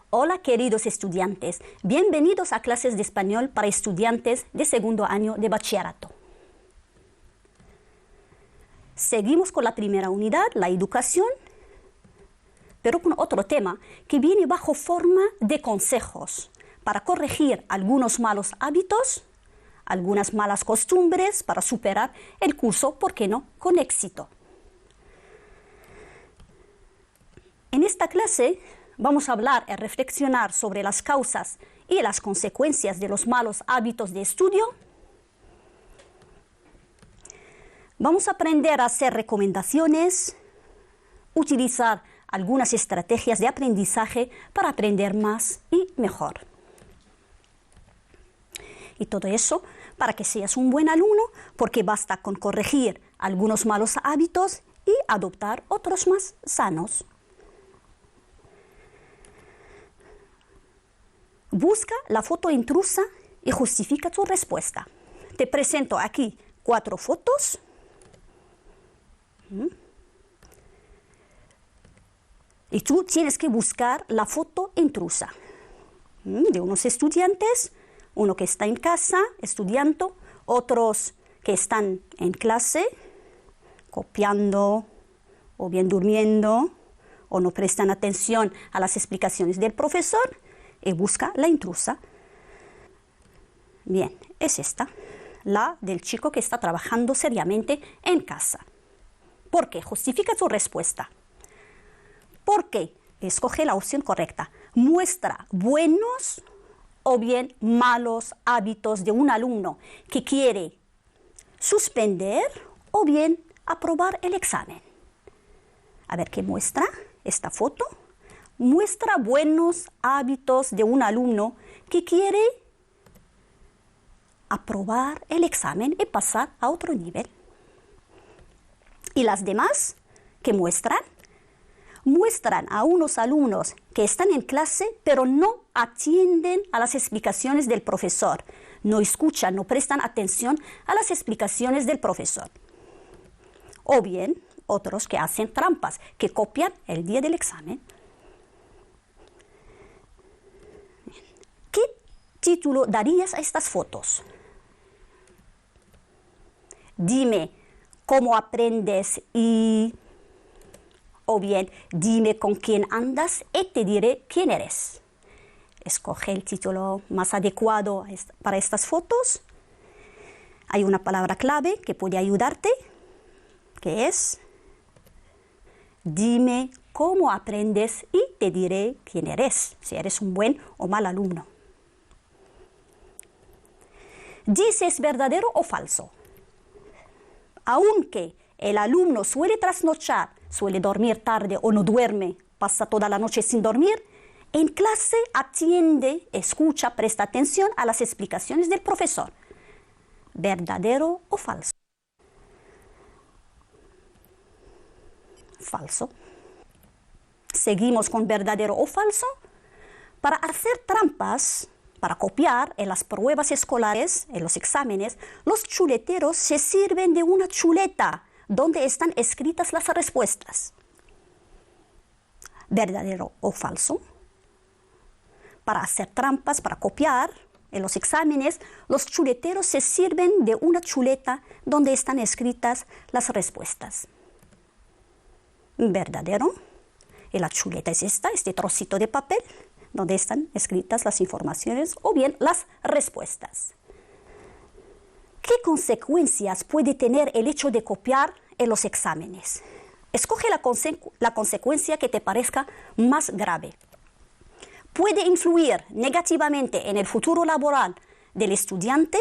Hola queridos estudiantes, bienvenidos a clases de español para estudiantes de segundo año de bachillerato. Seguimos con la primera unidad, la educación, pero con otro tema que viene bajo forma de consejos para corregir algunos malos hábitos, algunas malas costumbres para superar el curso, ¿por qué no?, con éxito. En esta clase vamos a hablar y reflexionar sobre las causas y las consecuencias de los malos hábitos de estudio. Vamos a aprender a hacer recomendaciones, utilizar algunas estrategias de aprendizaje para aprender más y mejor. Y todo eso para que seas un buen alumno, porque basta con corregir algunos malos hábitos y adoptar otros más sanos. Busca la foto intrusa y justifica tu respuesta. Te presento aquí 4 fotos. Y tú tienes que buscar la foto intrusa de unos estudiantes, uno que está en casa estudiando, otros que están en clase copiando o bien durmiendo o no prestan atención a las explicaciones del profesor. Y busca la intrusa. Bien, es esta, la del chico que está trabajando seriamente en casa. ¿Por qué? Justifica tu respuesta. ¿Por qué? Escoge la opción correcta. Muestra buenos o bien malos hábitos de un alumno que quiere suspender o bien aprobar el examen. A ver qué muestra esta foto. Muestra buenos hábitos de un alumno que quiere aprobar el examen y pasar a otro nivel. ¿Y las demás qué muestran? Muestran a unos alumnos que están en clase pero no atienden a las explicaciones del profesor, no escuchan, no prestan atención a las explicaciones del profesor. O bien otros que hacen trampas, que copian el día del examen. ¿Qué título darías a estas fotos? Dime cómo aprendes y... O bien, dime con quién andas y te diré quién eres. Escoge el título más adecuado para estas fotos. Hay una palabra clave que puede ayudarte, que es: dime cómo aprendes y te diré quién eres, si eres un buen o mal alumno. Dice, ¿es verdadero o falso? Aunque el alumno suele trasnochar, suele dormir tarde o no duerme, pasa toda la noche sin dormir, en clase atiende, escucha, presta atención a las explicaciones del profesor. ¿Verdadero o falso? Falso. Seguimos con verdadero o falso. Para hacer trampas, para copiar en las pruebas escolares, en los exámenes, los chuleteros se sirven de una chuleta donde están escritas las respuestas. ¿Verdadero o falso? Para hacer trampas, para copiar en los exámenes, los chuleteros se sirven de una chuleta donde están escritas las respuestas. ¿Verdadero? Y la chuleta es esta, este trocito de papel donde están escritas las informaciones o bien las respuestas. ¿Qué consecuencias puede tener el hecho de copiar en los exámenes? Escoge la consecuencia que te parezca más grave. Puede influir negativamente en el futuro laboral del estudiante,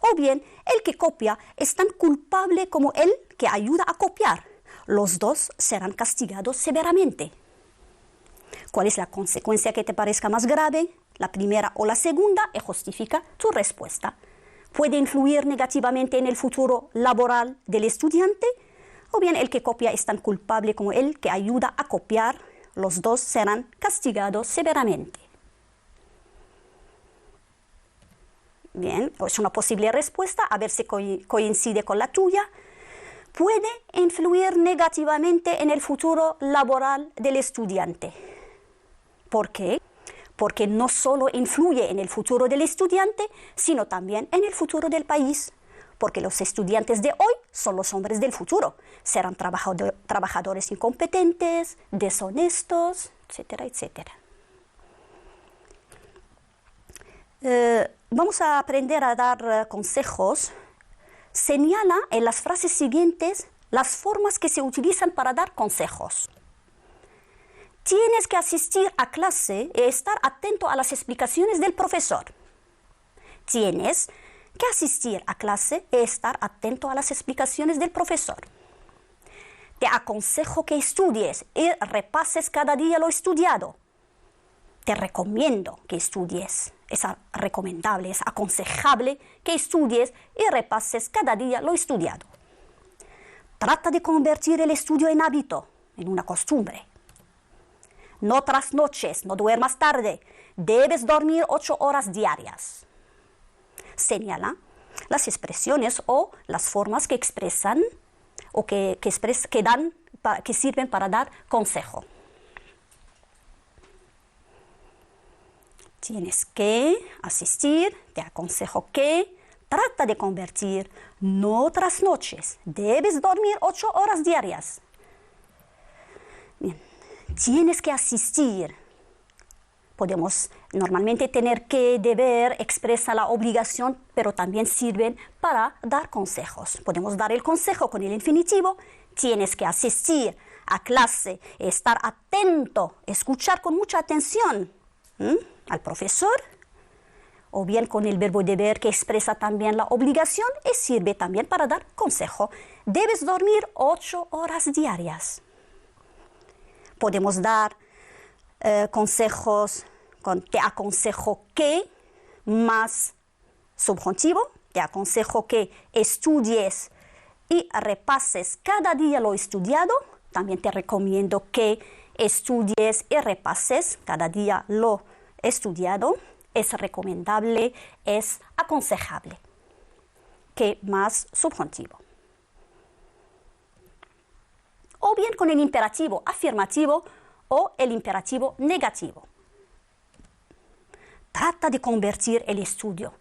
o bien el que copia es tan culpable como el que ayuda a copiar. Los dos serán castigados severamente. ¿Cuál es la consecuencia que te parezca más grave? ¿La primera o la segunda? Y justifica tu respuesta. ¿Puede influir negativamente en el futuro laboral del estudiante? O bien el que copia es tan culpable como el que ayuda a copiar. Los dos serán castigados severamente. Bien, es una posible respuesta, a ver si coincide con la tuya. Puede influir negativamente en el futuro laboral del estudiante. ¿Por qué? porque no solo influye en el futuro del estudiante, sino también en el futuro del país, porque los estudiantes de hoy son los hombres del futuro. Serán trabajadores incompetentes, deshonestos, etcétera, etcétera. Vamos a aprender a dar consejos. Señala en las frases siguientes las formas que se utilizan para dar consejos. Tienes que asistir a clase y estar atento a las explicaciones del profesor. Tienes que asistir a clase y estar atento a las explicaciones del profesor. Te aconsejo que estudies y repases cada día lo estudiado. Te recomiendo que estudies. Es recomendable, es aconsejable que estudies y repases cada día lo estudiado. Trata de convertir el estudio en hábito, en una costumbre. No trasnoches, no duermas tarde. Debes dormir 8 horas diarias. Señala las expresiones o las formas que expresan o que sirven para dar consejo. Tienes que asistir, te aconsejo que, trata de convertir, no trasnoches, debes dormir 8 horas diarias. Bien. Tienes que asistir. Podemos normalmente tener que, deber, expresa la obligación, pero también sirven para dar consejos. Podemos dar el consejo con el infinitivo. Tienes que asistir a clase, estar atento, escuchar con mucha atención al profesor, o bien con el verbo deber que expresa también la obligación y sirve también para dar consejo. Debes dormir 8 horas diarias. Podemos dar consejos con te aconsejo que, más subjuntivo. Te aconsejo que estudies y repases cada día lo estudiado. También te recomiendo que estudies y repases cada día lo estudiado. Es recomendable, es aconsejable. Que más subjuntivo. O bien con el imperativo afirmativo o el imperativo negativo. Trata de convertir el estudio.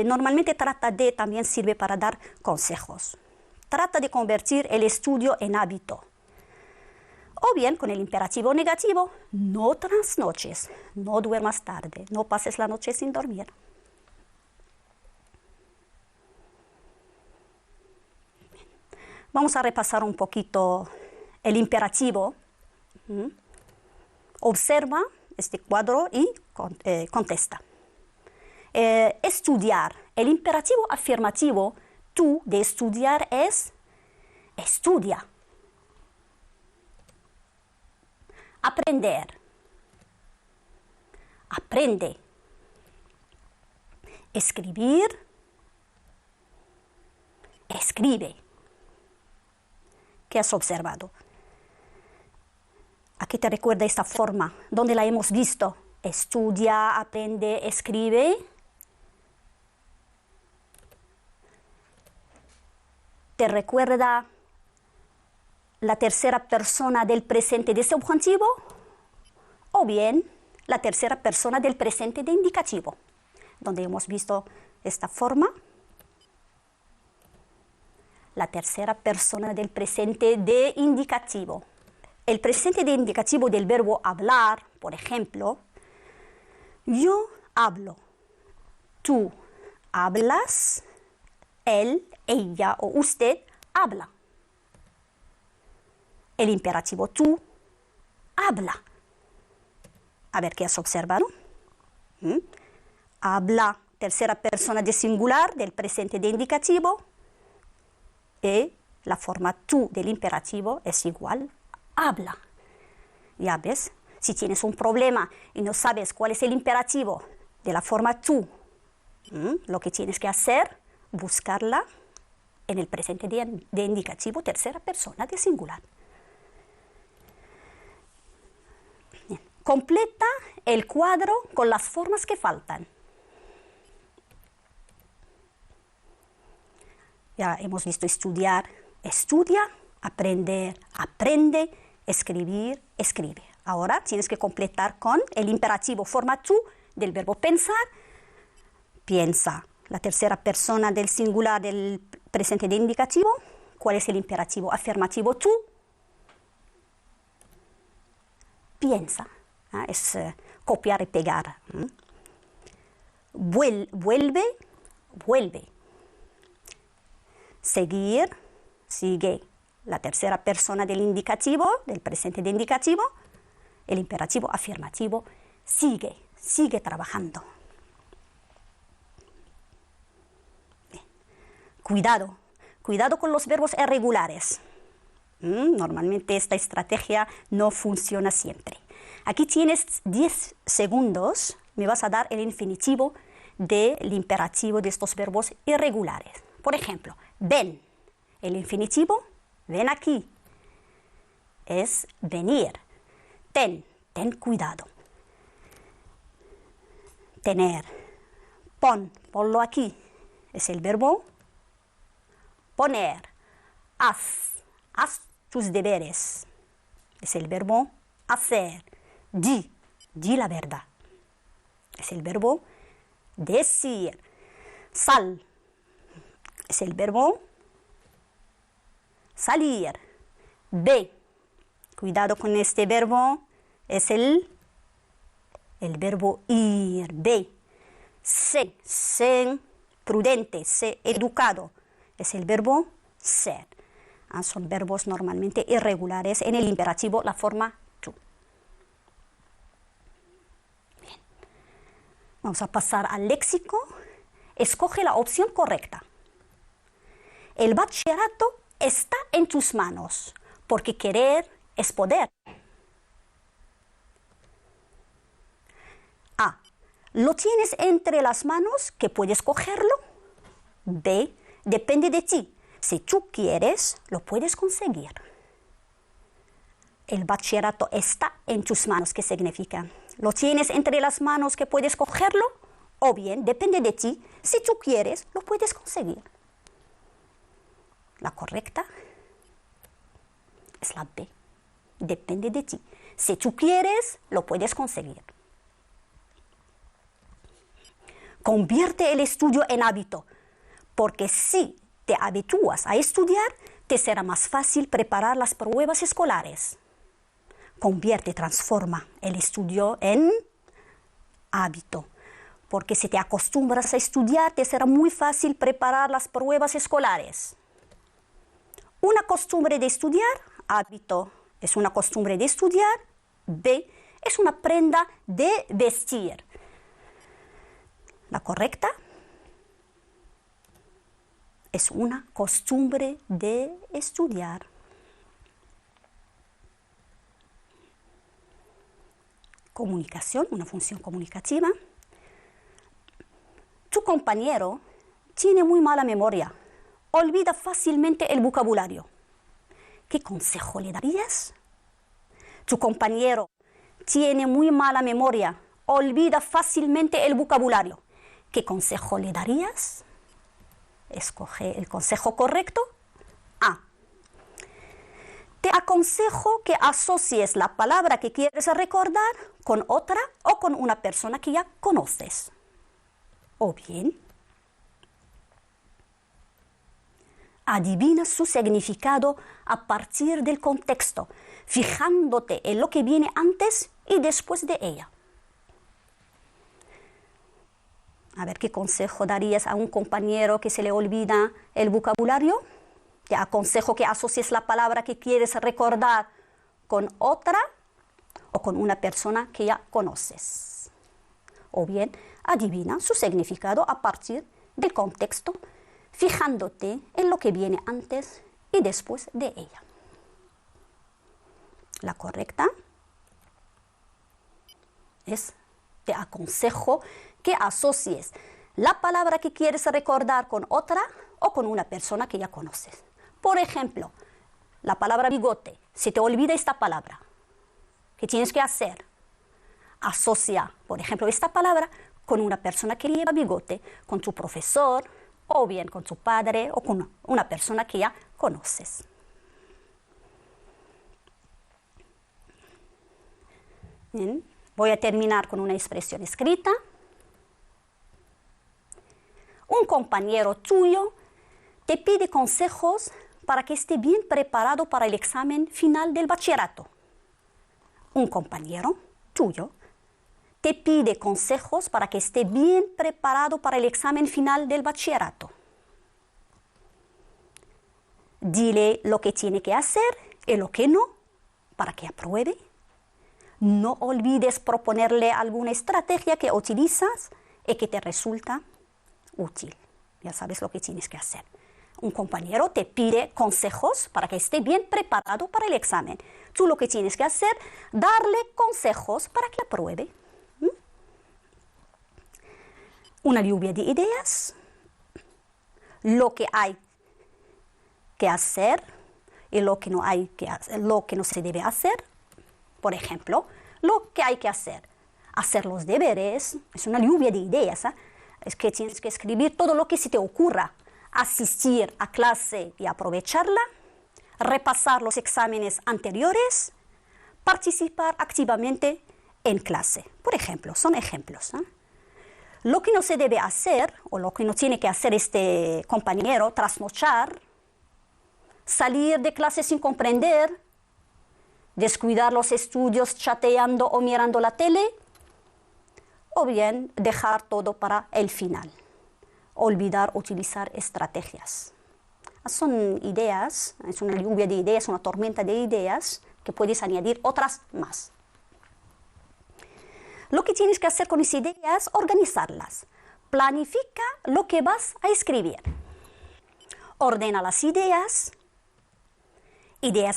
Normalmente trata de también sirve para dar consejos. Trata de convertir el estudio en hábito. O bien con el imperativo negativo, no trasnoches, no duermas tarde, no pases la noche sin dormir. Vamos a repasar un poquito el imperativo. Observa este cuadro y contesta. Estudiar. El imperativo afirmativo, tú, de estudiar es estudia. Aprender. Aprende. Escribir. Escribe. ¿Qué has observado? ¿A qué te recuerda esta forma? ¿Dónde la hemos visto? Estudia, aprende, escribe. ¿Te recuerda la tercera persona del presente de subjuntivo? O bien la tercera persona del presente de indicativo, donde hemos visto esta forma. La tercera persona del presente de indicativo. El presente de indicativo del verbo hablar, por ejemplo, yo hablo, tú hablas, él, ella o usted habla. El imperativo tú habla. A ver qué has observado. Habla, tercera persona de singular del presente de indicativo. Y la forma tú del imperativo es igual habla. Ya ves, si tienes un problema y no sabes cuál es el imperativo de la forma tú, lo que tienes que hacer, buscarla en el presente de indicativo, tercera persona de singular. Bien. Completa el cuadro con las formas que faltan. Ya hemos visto estudiar, estudia, aprender, aprende, escribir, escribe. Ahora tienes que completar con el imperativo forma tú del verbo pensar. Piensa. La tercera persona del singular del presente de indicativo. ¿Cuál es el imperativo afirmativo tú? Piensa. Es copiar y pegar. Vuelve, vuelve. Seguir, sigue. La tercera persona del indicativo, del presente de indicativo. El imperativo afirmativo, sigue, sigue trabajando. Bien. Cuidado, cuidado con los verbos irregulares. Normalmente esta estrategia no funciona siempre. Aquí tienes 10 segundos, me vas a dar el infinitivo del imperativo de estos verbos irregulares. Por ejemplo, ven, el infinitivo, ven aquí, es venir. Ten cuidado. Tener, ponlo aquí, es el verbo poner. Haz tus deberes, es el verbo hacer. Di la verdad, es el verbo decir. Sal, es el verbo salir. Ve, cuidado con este verbo, es el verbo ir, ve. Sé prudente, sé educado, es el verbo ser. Son verbos normalmente irregulares en el imperativo, la forma tú. Bien. Vamos a pasar al léxico. Escoge la opción correcta. El bachillerato está en tus manos, porque querer es poder. A. Lo tienes entre las manos, que puedes cogerlo. B. Depende de ti. Si tú quieres, lo puedes conseguir. El bachillerato está en tus manos, ¿qué significa? Lo tienes entre las manos, que puedes cogerlo. O bien, depende de ti. Si tú quieres, lo puedes conseguir. La correcta es la B. Depende de ti. Si tú quieres, lo puedes conseguir. Convierte el estudio en hábito, porque si te habitúas a estudiar, te será más fácil preparar las pruebas escolares. Transforma el estudio en hábito, porque si te acostumbras a estudiar, te será muy fácil preparar las pruebas escolares. Una costumbre de estudiar, hábito, es una costumbre de estudiar. B, es una prenda de vestir. La correcta es una costumbre de estudiar. Comunicación, una función comunicativa. Tu compañero tiene muy mala memoria. Olvida fácilmente el vocabulario. ¿Qué consejo le darías? Tu compañero tiene muy mala memoria. Olvida fácilmente el vocabulario. ¿Qué consejo le darías? Escoge el consejo correcto. A. Te aconsejo que asocies la palabra que quieres recordar con otra o con una persona que ya conoces. O bien, adivina su significado a partir del contexto, fijándote en lo que viene antes y después de ella. A ver, ¿qué consejo darías a un compañero que se le olvida el vocabulario? Te aconsejo que asocies la palabra que quieres recordar con otra o con una persona que ya conoces. O bien, adivina su significado a partir del contexto, fijándote en lo que viene antes y después de ella. La correcta es: te aconsejo que asocies la palabra que quieres recordar con otra o con una persona que ya conoces. Por ejemplo, la palabra bigote. Si te olvida esta palabra, ¿qué tienes que hacer? Asocia, por ejemplo, esta palabra con una persona que lleva bigote, con tu profesor, o bien con tu padre, o con una persona que ya conoces. Bien. Voy a terminar con una expresión escrita. Un compañero tuyo te pide consejos para que esté bien preparado para el examen final del bachillerato. Un compañero tuyo te pide consejos para que esté bien preparado para el examen final del bachillerato. Dile lo que tiene que hacer y lo que no, para que apruebe. No olvides proponerle alguna estrategia que utilizas y que te resulta útil. Ya sabes lo que tienes que hacer. Un compañero te pide consejos para que esté bien preparado para el examen. Tú lo que tienes que hacer, darle consejos para que apruebe. Una lluvia de ideas, lo que hay que hacer y lo que no hay que hacer, lo que no se debe hacer. Por ejemplo, lo que hay que hacer los deberes, es una lluvia de ideas, ¿eh? Es que tienes que escribir todo lo que se te ocurra, asistir a clase y aprovecharla, repasar los exámenes anteriores, participar activamente en clase. Por ejemplo, son ejemplos, ¿eh? Lo que no se debe hacer, o lo que no tiene que hacer este compañero, trasnochar, salir de clase sin comprender, descuidar los estudios chateando o mirando la tele, o bien dejar todo para el final, olvidar utilizar estrategias. Son ideas, es una lluvia de ideas, una tormenta de ideas, que puedes añadir otras más. Lo que tienes que hacer con esas ideas, organizarlas. Planifica lo que vas a escribir. Ordena las ideas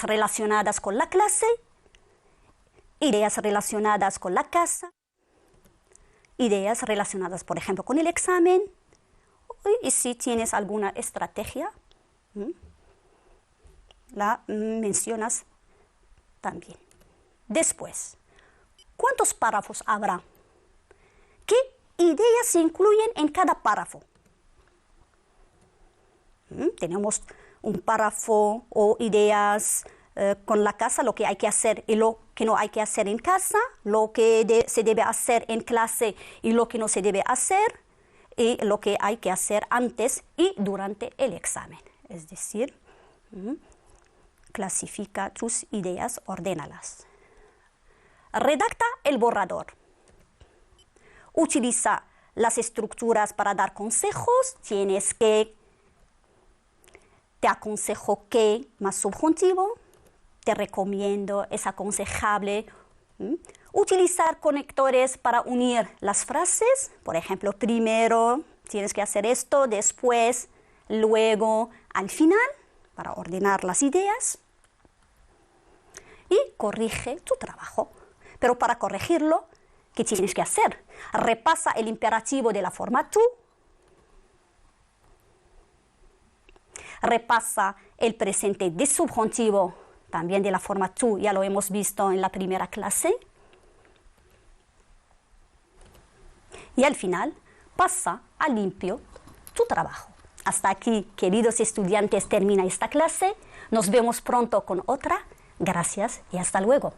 relacionadas con la clase, ideas relacionadas con la casa, ideas relacionadas, por ejemplo, con el examen, y si tienes alguna estrategia, la mencionas también. Después, ¿cuántos párrafos habrá? ¿Qué ideas se incluyen en cada párrafo? Tenemos un párrafo o ideas con la casa, lo que hay que hacer y lo que no hay que hacer en casa, lo que se debe hacer en clase y lo que no se debe hacer, y lo que hay que hacer antes y durante el examen. Es decir, clasifica tus ideas, ordénalas. Redacta el borrador. Utiliza las estructuras para dar consejos. Tienes que, te aconsejo que, más subjuntivo. Te recomiendo, es aconsejable. Utilizar conectores para unir las frases. Por ejemplo, primero tienes que hacer esto, después, luego, al final, para ordenar las ideas. Y corrige tu trabajo. Pero para corregirlo, ¿qué tienes que hacer? Repasa el imperativo de la forma tú. Repasa el presente de subjuntivo también de la forma tú, ya lo hemos visto en la primera clase. Y al final, pasa a limpio tu trabajo. Hasta aquí, queridos estudiantes, termina esta clase. Nos vemos pronto con otra. Gracias y hasta luego.